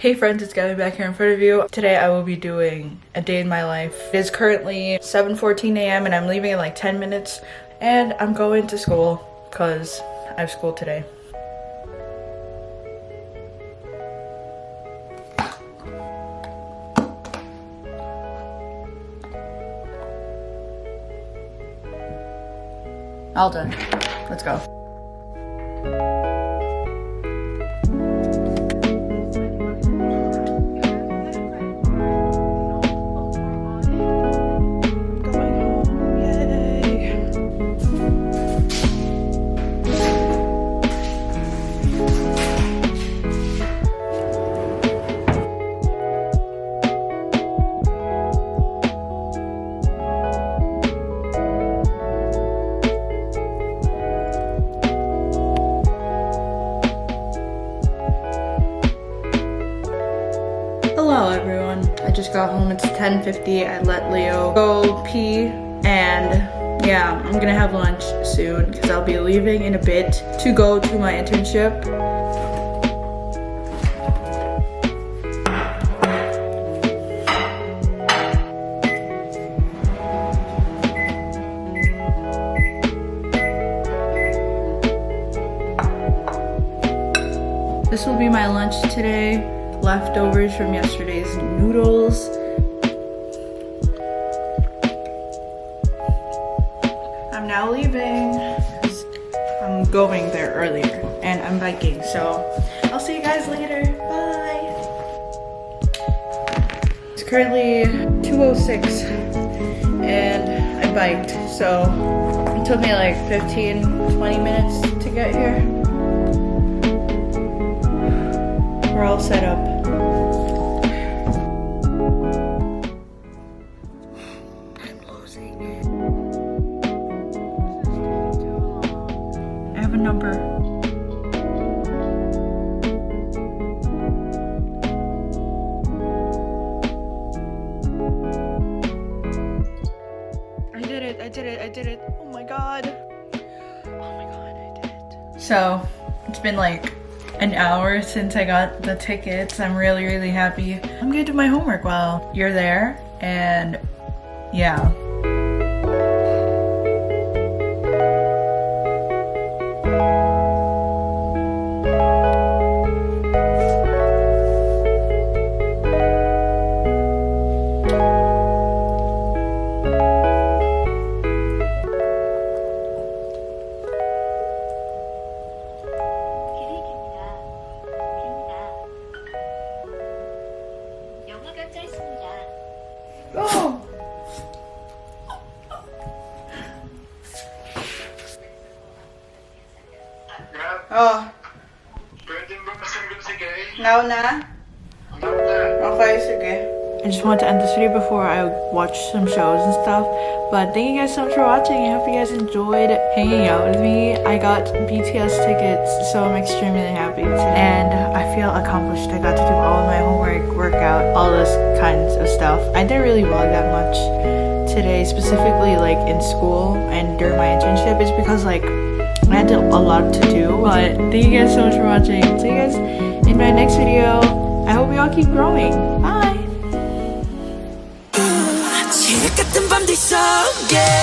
Hey friends, it's Gabby back here in front of you. Today I will be doing a day in my life. It is currently 7:14 a.m. and I'm leaving in like 10 minutes and I'm going to school because I have school today. All done. Let's go. Hello everyone, I just got home. It's 10:50. I let Leo go pee and yeah, I'm gonna have lunch soon because I'll be leaving in a bit to go to my internship. This will be my lunch today. Leftovers from yesterday's noodles. I'm now leaving. I'm going there earlier and I'm biking, so I'll see you guys later. Bye. It's currently 2:06 and I biked, so it took me like 15-20 minutes to get here. We're all set up. I'm losing it. I have a number. I did it. Oh my god, I did it. So, it's been like an hour since I got the tickets. I'm really happy. I'm gonna do my homework while you're there, and yeah. Go! Oh. Now na? Okay, sige. I just want to end this video before I watch some shows and stuff. But thank you guys so much for watching. I hope you guys enjoyed hanging out with me. I got BTS tickets, so I'm extremely happy today. And I feel accomplished. I got to do all of my homework, workout, all those kinds of stuff. I didn't really vlog that much today, specifically like in school and during my internship. It's because like I had a lot to do. But thank you guys so much for watching. See you guys in my next video. I hope we all keep growing. Bye! 같은 밤들 속에